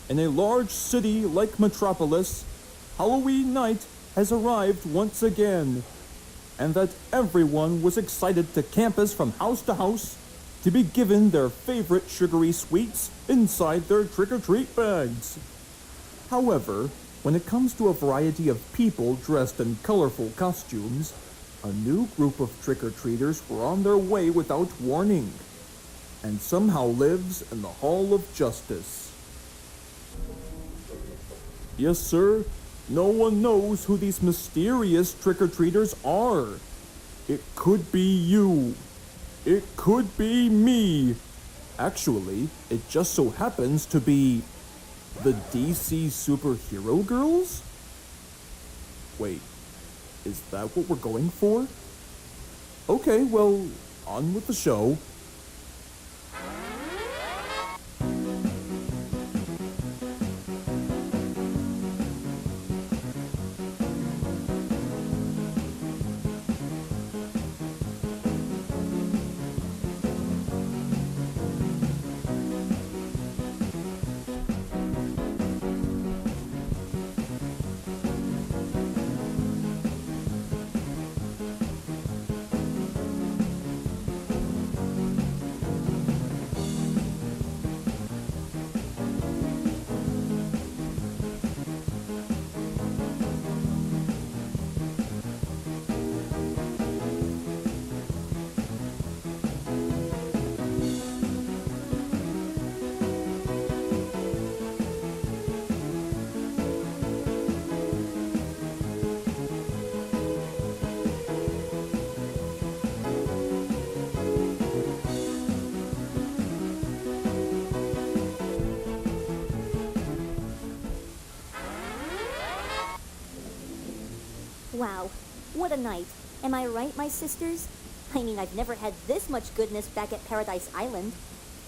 In a large city like Metropolis, Halloween night has arrived once again, and that everyone was excited to campus from house to house to be given their favorite sugary sweets inside their trick-or-treat bags. However, when it comes to a variety of people dressed in colorful costumes, a new group of trick-or-treaters were on their way without warning, and somehow lives in the Hall of Justice. Yes, sir, no one knows who these mysterious trick-or-treaters are. It could be you. It could be me. Actually, it just so happens to be the DC Superhero Girls? Wait, is that what we're going for? Okay, well, on with the show. Wow, what a night. Am I right, my sisters? I mean, I've never had this much goodness back at Paradise Island.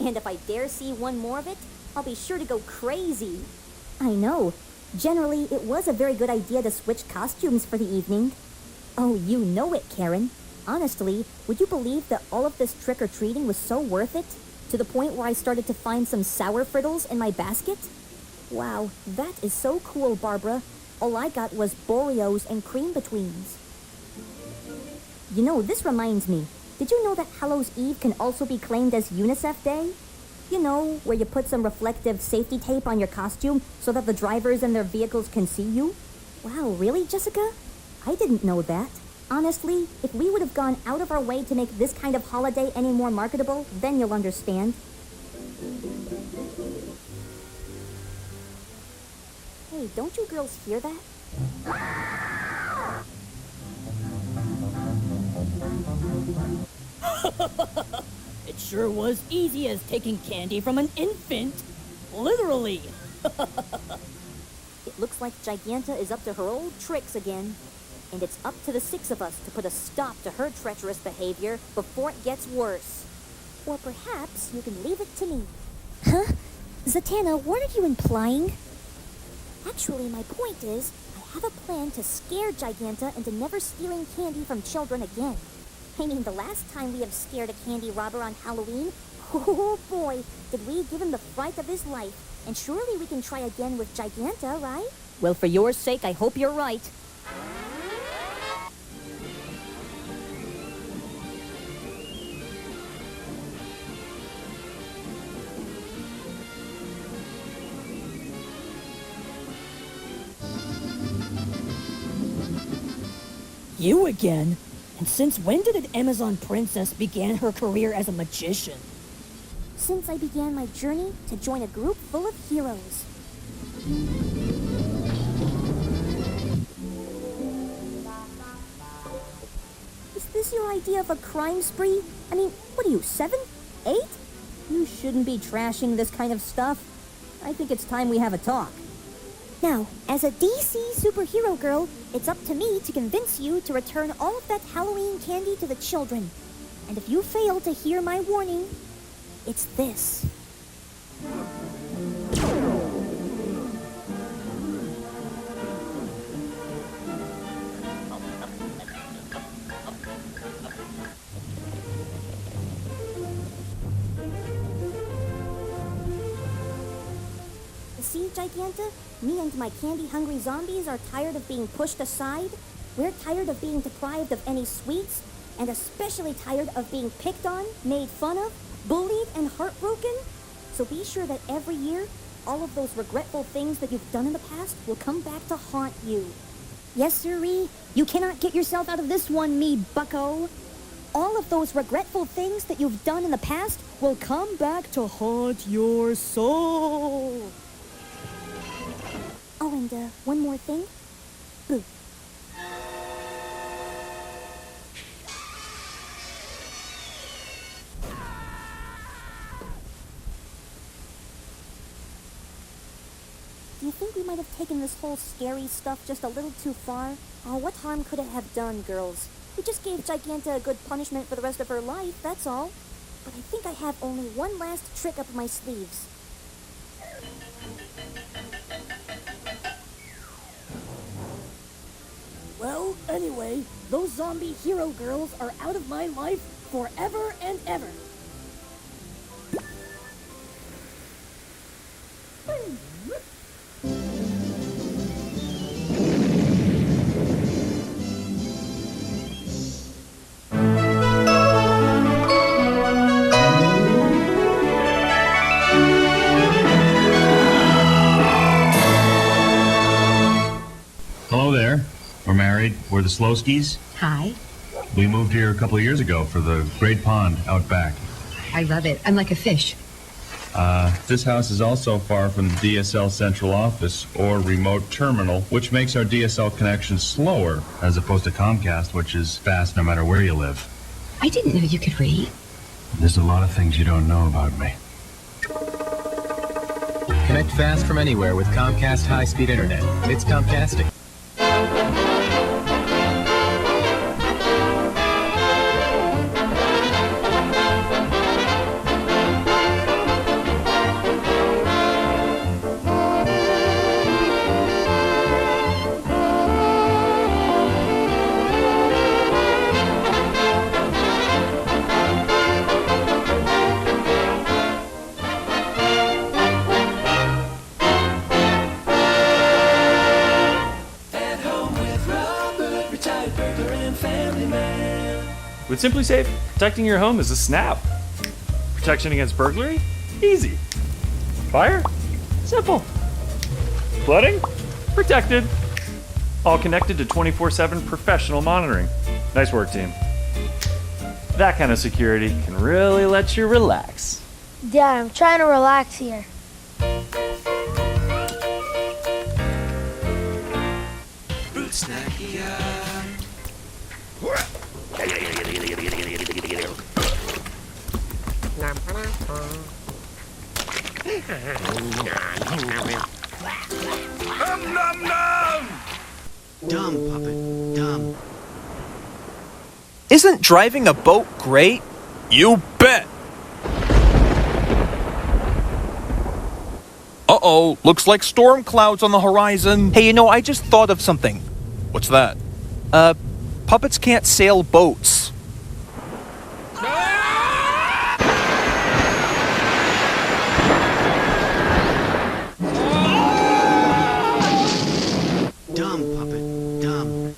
And if I dare see one more of it, I'll be sure to go crazy. I know. Generally, it was a very good idea to switch costumes for the evening. Oh, you know it, Karen. Honestly, would you believe that all of this trick-or-treating was so worth it? To the point where I started to find some sour frittles in my basket? Wow, that is so cool, Barbara. All I got was Boreos and cream betweens. You know, this reminds me. Did you know that Hallows Eve can also be claimed as UNICEF Day? You know, where you put some reflective safety tape on your costume so that the drivers and their vehicles can see you? Wow, really, Jessica? I didn't know that. Honestly, if we would have gone out of our way to make this kind of holiday any more marketable, then you'll understand. Hey, don't you girls hear that? It sure was easy as taking candy from an infant. Literally. It looks like Giganta is up to her old tricks again. And it's up to the six of us to put a stop to her treacherous behavior before it gets worse. Or perhaps you can leave it to me. Huh? Zatanna, what are you implying? Actually, my point is, I have a plan to scare Giganta into never stealing candy from children again. I mean, the last time we have scared a candy robber on Halloween, oh boy, did we give him the fright of his life. And surely we can try again with Giganta, right? Well, for your sake, I hope you're right. You again? And since when did an Amazon princess begin her career as a magician? Since I began my journey to join a group full of heroes. Is this your idea of a crime spree? I mean, what are you, 7? 8? You shouldn't be trashing this kind of stuff. I think it's time we have a talk. Now, as a DC superhero girl, it's up to me to convince you to return all of that Halloween candy to the children. And if you fail to hear my warning, it's this. See, Giganta? Me and my candy-hungry zombies are tired of being pushed aside. We're tired of being deprived of any sweets, and especially tired of being picked on, made fun of, bullied, and heartbroken. So be sure that every year, all of those regretful things that you've done in the past will come back to haunt you. Yes, sirree. You cannot get yourself out of this one, me bucko. All of those regretful things that you've done in the past will come back to haunt your soul. Oh, and one more thing. Boo. Do you think we might have taken this whole scary stuff just a little too far? Oh, what harm could it have done, girls? We just gave Giganta a good punishment for the rest of her life, that's all. But I think I have only one last trick up my sleeves. Well, anyway, those zombie hero girls are out of my life forever and ever. Hello there. We're married. We're the Slowskis. Hi. We moved here a couple of years ago for the Great Pond out back. I love it. I'm like a fish. This house is also far from the DSL central office or remote terminal, which makes our DSL connection slower as opposed to Comcast, which is fast no matter where you live. I didn't know you could read. There's a lot of things you don't know about me. Connect fast from anywhere with Comcast high-speed internet. It's Comcasting. With Simply Safe, protecting your home is a snap. Protection against burglary? Easy. Fire? Simple. Flooding? Protected. All connected to 24/7 professional monitoring. Nice work, team. That kind of security can really let you relax. Dad, I'm trying to relax here. Dumb, puppet, dumb. Isn't driving a boat great? You bet! Uh-oh, looks like storm clouds on the horizon. Hey, I just thought of something. What's that? Puppets can't sail boats. Dumb, puppet, dumb.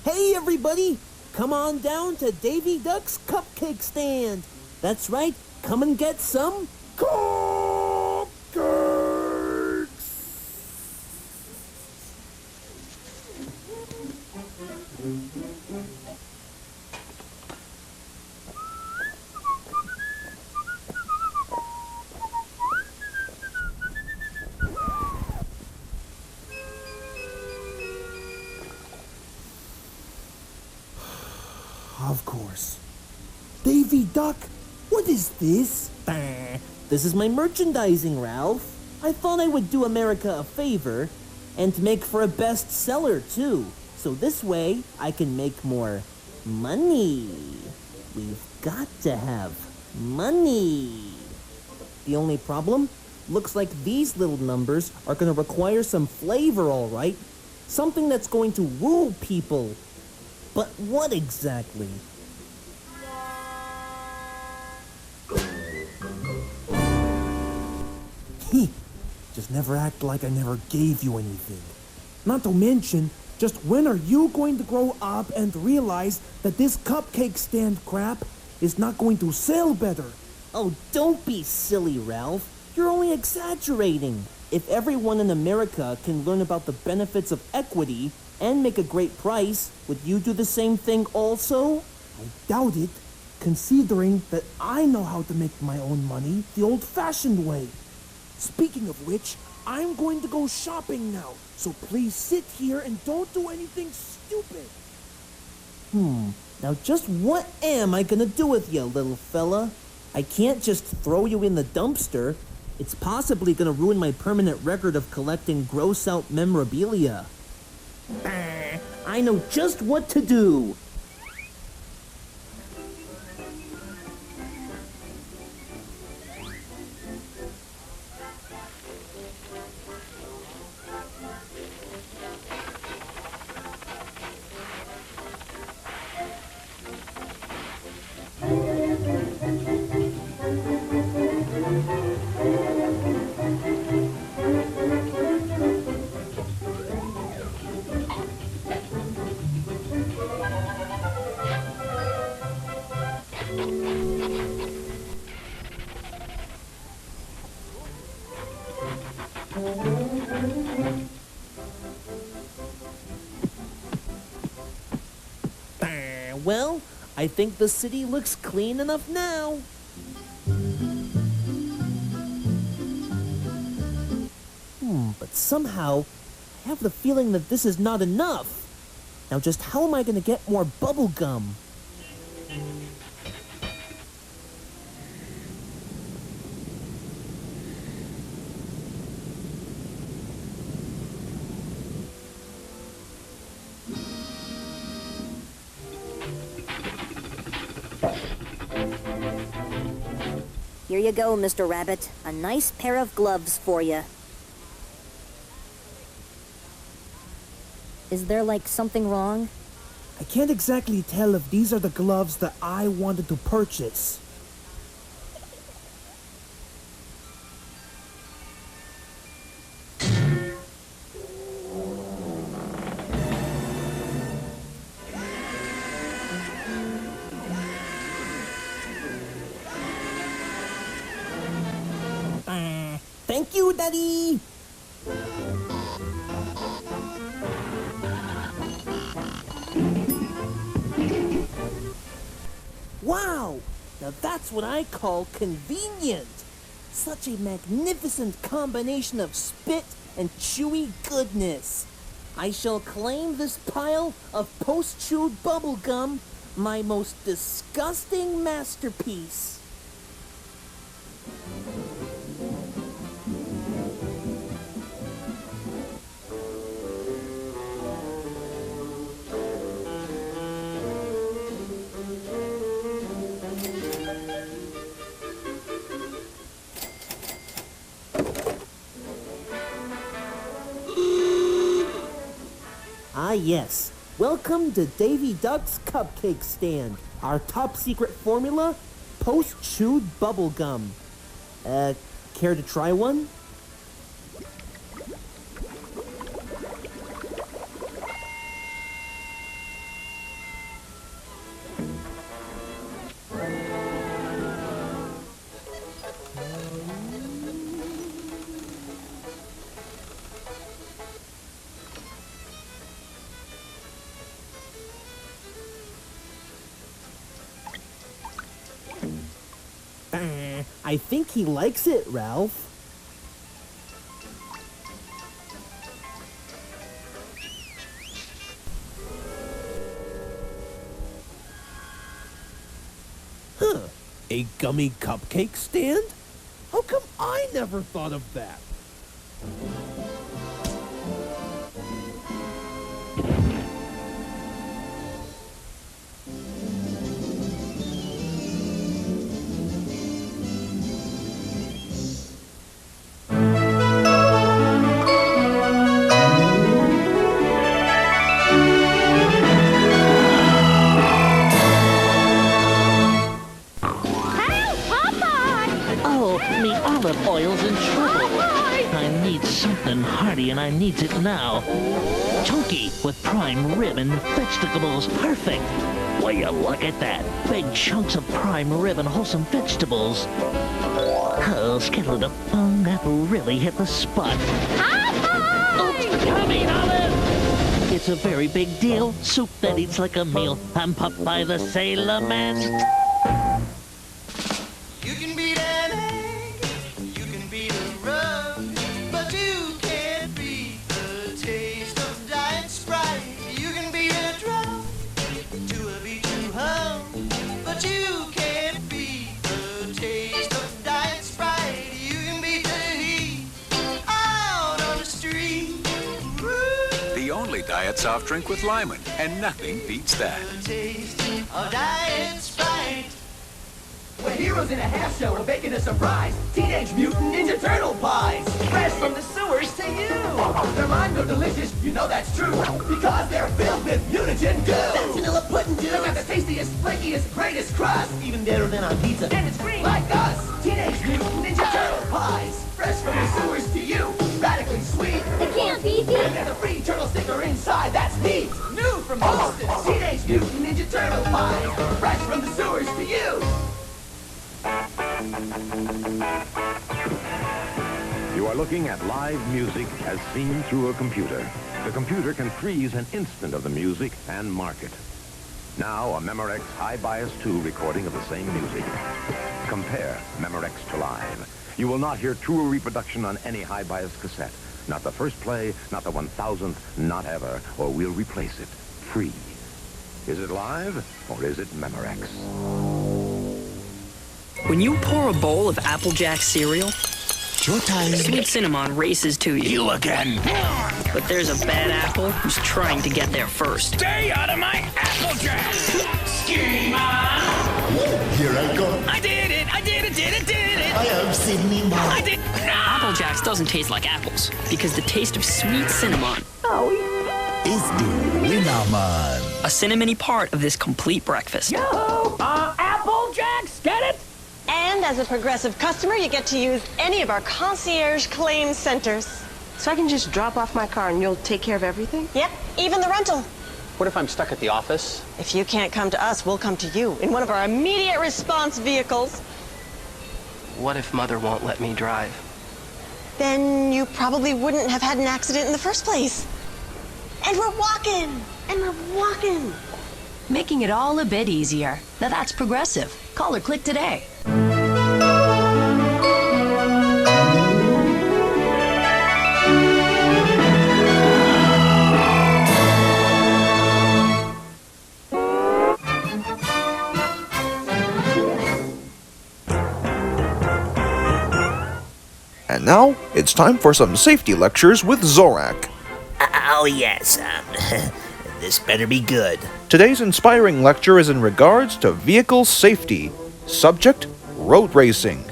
Hey everybody, come on down to Davy Duck's cupcake stand. That's right, come and get some cupcakes. course. Davy Duck, what is this? This is my merchandising, Ralph. I thought I would do America a favor and make for a bestseller, too. So this way, I can make more money. We've got to have money. The only problem? Looks like these little numbers are going to require some flavor, all right. Something that's going to woo people. But what exactly? Just never act like I never gave you anything. Not to mention, just when are you going to grow up and realize that this cupcake stand crap is not going to sell better? Oh, don't be silly, Ralph. You're only exaggerating. If everyone in America can learn about the benefits of equity and make a great price, would you do the same thing also? I doubt it, considering that I know how to make my own money the old-fashioned way. Speaking of which, I'm going to go shopping now, so please sit here and don't do anything stupid. Now just what am I gonna do with you, little fella? I can't just throw you in the dumpster. It's possibly gonna ruin my permanent record of collecting gross-out memorabilia. I know just what to do. Well, I think the city looks clean enough now. But somehow, I have the feeling that this is not enough. Now just how am I gonna get more bubble gum? Here you go, Mr. Rabbit. A nice pair of gloves for you. Is there, like, something wrong? I can't exactly tell if these are the gloves that I wanted to purchase. Thank you, Daddy! Wow! Now that's what I call convenient! Such a magnificent combination of spit and chewy goodness! I shall claim this pile of post-chewed bubblegum my most disgusting masterpiece. Ah yes, welcome to Davy Duck's Cupcake Stand. Our top secret formula, post-chewed bubblegum. Care to try one? I think he likes it, Ralph. a gummy cupcake stand? How come I never thought of that? Me olive oil's in trouble. I need something hearty and I needs it now. Chunky with prime rib and vegetables. Perfect. Will you look at that? Big chunks of prime rib and wholesome vegetables. Oh, skittle the fun, that really hit the spot. Oops, coming, Olive! It's a very big deal. Soup that eats like a meal. I'm Popeye the Sailor Man. You can beat an egg, you can beat a rug, but you can't beat the taste of Diet Sprite. You can beat a drum to a beat to hum, but you can't beat the taste of Diet Sprite. You can beat the heat out on the street. The only diet soft drink with Lyman, and nothing beats that. The taste of Diet Sprite. We're heroes in a half shell, we're baking a surprise. Teenage Mutant Ninja Turtle pies, fresh from the sewers to you. Their minds are delicious, you know that's true, because they're filled with mutagen goo. That's vanilla pudding, dude. They got the tastiest, flakiest, greatest crust, even better than on pizza. And it's green, like us. Teenage Mutant Ninja Turtle pies, fresh from the sewers to you. Radically sweet. They can't be beat. And there's a free turtle sticker inside. That's neat. New from Boston. Teenage Mutant Ninja Turtle pies, fresh from the sewers to you. You are looking at live music as seen through a computer. The computer can freeze an instant of the music and mark it. Now, a Memorex High Bias 2 recording of the same music. Compare Memorex to live. You will not hear truer reproduction on any high bias cassette. Not the first play, not the 1000th, not ever, or we'll replace it. Free. Is it live, or is it Memorex? When you pour a bowl of Applejack cereal, Sweet Cinnamon races to you. You again. But there's a bad apple who's trying to get there first. Stay out of my Applejack! Schema! Here I go. I did it! I did it! I am Sydney Mom. I did no! Applejacks doesn't taste like apples, because the taste of Sweet Cinnamon is the winner, man. A cinnamony part of this complete breakfast. Yo! Applejacks, get it? And as a Progressive customer, you get to use any of our concierge claim centers. So I can just drop off my car and you'll take care of everything? Yep, even the rental. What if I'm stuck at the office? If you can't come to us, we'll come to you in one of our immediate response vehicles. What if Mother won't let me drive? Then you probably wouldn't have had an accident in the first place. And we're walking! And we're walking! Making it all a bit easier. Now that's Progressive. Call or click today. And now, it's time for some safety lectures with Zorak. Oh yes, this better be good. Today's inspiring lecture is in regards to vehicle safety. Subject, road racing.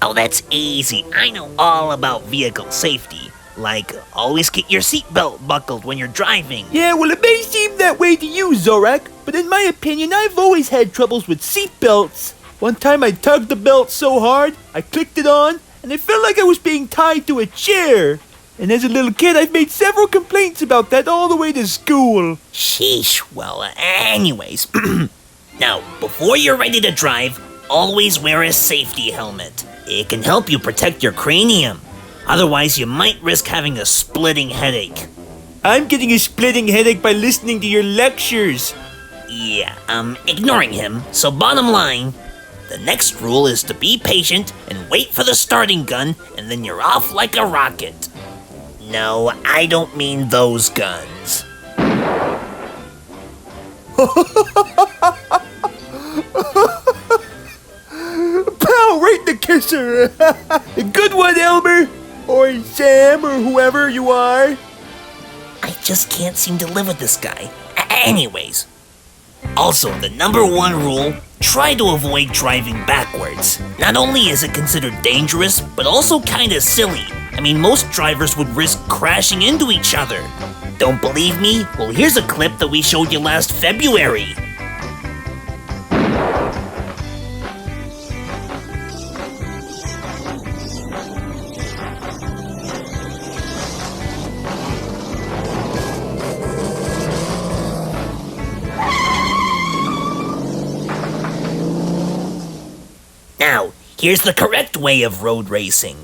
Oh, that's easy. I know all about vehicle safety. Like, always get your seatbelt buckled when you're driving. Yeah, well, it may seem that way to you, Zorak, but in my opinion, I've always had troubles with seatbelts. One time I tugged the belt so hard, I clicked it on, and it felt like I was being tied to a chair. And as a little kid, I've made several complaints about that all the way to school. Sheesh, well, anyways. Now, before you're ready to drive, always wear a safety helmet. It can help you protect your cranium. Otherwise, you might risk having a splitting headache. I'm getting a splitting headache by listening to your lectures. Yeah, I'm ignoring him, so bottom line, the next rule is to be patient and wait for the starting gun, and then you're off like a rocket. No, I don't mean those guns. kisser. A good one, Elmer. Or Sam, or whoever you are. I just can't seem to live with this guy. Anyways. Also, the number one rule, try to avoid driving backwards. Not only is it considered dangerous, but also kinda silly. I mean, most drivers would risk crashing into each other. Don't believe me? Well, here's a clip that we showed you last February. Now, here's the correct way of road racing.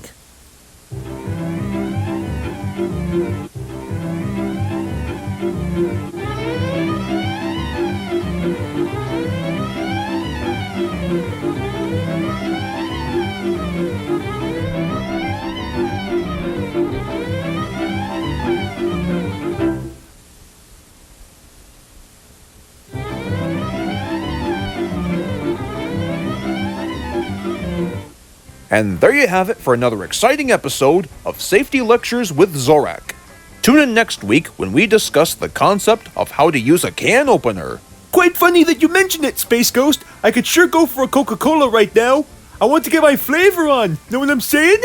And there you have it for another exciting episode of Safety Lectures with Zorak. Tune in next week when we discuss the concept of how to use a can opener. Quite funny that you mentioned it, Space Ghost. I could sure go for a Coca-Cola right now. I want to get my flavor on. Know what I'm saying?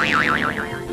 Bye.